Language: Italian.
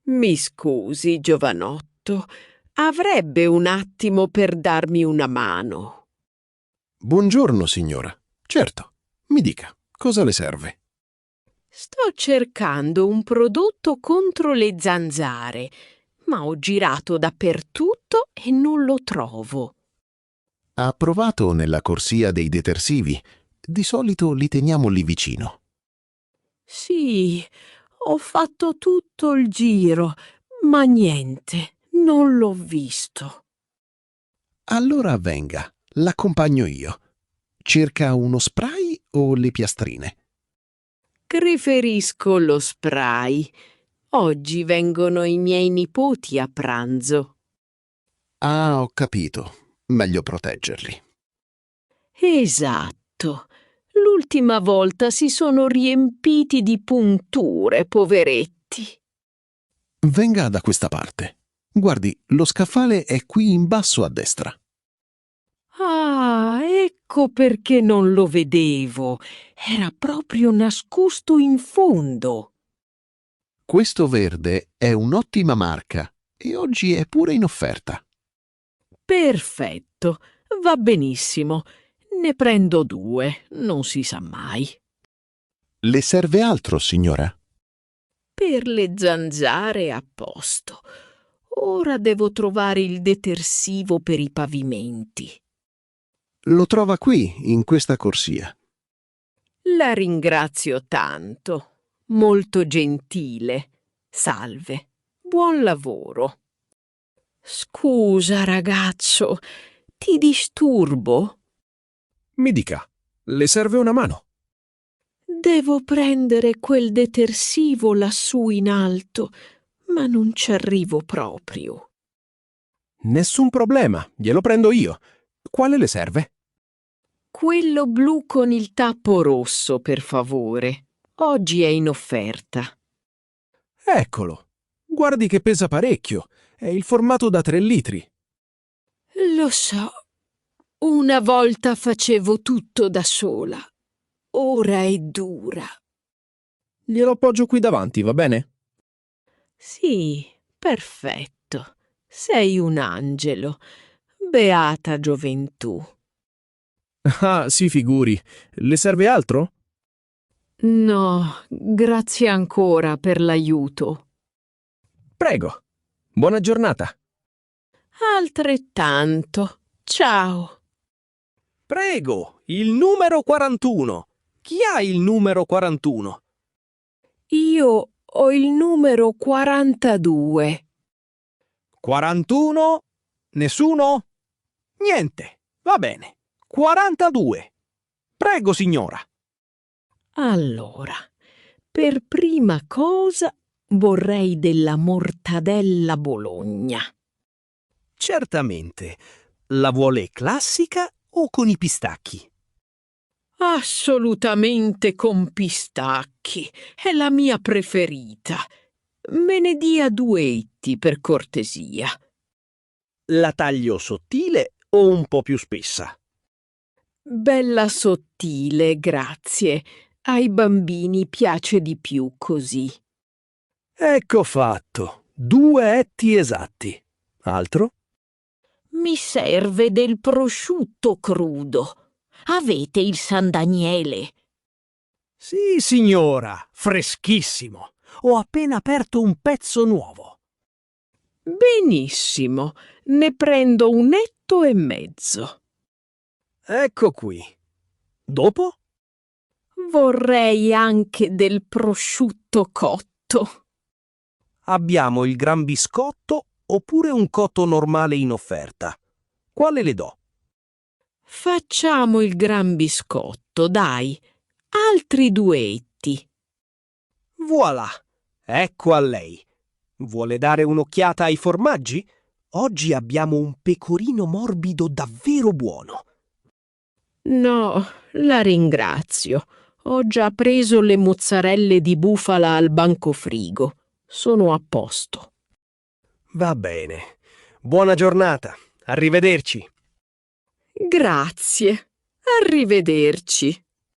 Mi scusi, giovanotto, avrebbe un attimo per darmi una mano. Buongiorno, signora. Certo, mi dica, cosa le serve? Sto cercando un prodotto contro le zanzare, ma ho girato dappertutto e non lo trovo. Ha provato nella corsia dei detersivi? Di solito li teniamo lì vicino. Sì, ho fatto tutto il giro, ma niente, non l'ho visto. Allora venga, l'accompagno io. Cerca uno spray o le piastrine? Preferisco lo spray. Oggi vengono i miei nipoti a pranzo. Ah, ho capito. Meglio proteggerli. Esatto. L'ultima volta si sono riempiti di punture, poveretti. Venga da questa parte. Guardi, lo scaffale è qui in basso a destra. Ah, ecco perché non lo vedevo. Era proprio nascosto in fondo. Questo verde è un'ottima marca e oggi è pure in offerta. Perfetto, va benissimo. Ne prendo 2, non si sa mai. Le serve altro, signora? Per le zanzare a posto. Ora devo trovare il detersivo per i pavimenti. Lo trova qui, in questa corsia. La ringrazio tanto. Molto gentile. Salve. Buon lavoro. Scusa, ragazzo, ti disturbo? Mi dica, le serve una mano? Devo prendere quel detersivo lassù in alto, ma non ci arrivo proprio. Nessun problema, glielo prendo io. Quale le serve? Quello blu con il tappo rosso, per favore. Oggi è in offerta. Eccolo. Guardi che pesa parecchio. È il formato da 3 litri. Lo so. Una volta facevo tutto da sola. Ora è dura. Glielo appoggio qui davanti, va bene? Sì, perfetto. Sei un angelo. Beata gioventù. Ah, si figuri. Le serve altro? No, grazie ancora per l'aiuto. Prego. Buona giornata. Altrettanto. Ciao. Prego, il numero 41. Chi ha il numero 41? Io ho il numero 42. 41? Nessuno? Niente. Va bene. 42. Prego, signora. Allora, per prima cosa vorrei della mortadella Bologna. Certamente. La vuole classica o con i pistacchi? Assolutamente con pistacchi. È la mia preferita. Me ne dia 2 etti, per cortesia. La taglio sottile o un po' più spessa? Bella sottile, grazie. Ai bambini piace di più così. Ecco fatto. 2 etti esatti. Altro? Mi serve del prosciutto crudo. Avete il San Daniele? Sì, signora. Freschissimo. Ho appena aperto un pezzo nuovo. Benissimo, ne prendo 1,5 etti. Ecco qui. Dopo? Vorrei anche del prosciutto cotto. Abbiamo il gran biscotto oppure un cotto normale in offerta. Quale le do? Facciamo il gran biscotto, dai. Altri 2 etti. Voilà. Ecco a lei. Vuole dare un'occhiata ai formaggi? Oggi abbiamo un pecorino morbido davvero buono. No, la ringrazio. Ho già preso le mozzarelle di bufala al bancofrigo. Sono a posto. Va bene. Buona giornata. Arrivederci. Grazie. Arrivederci.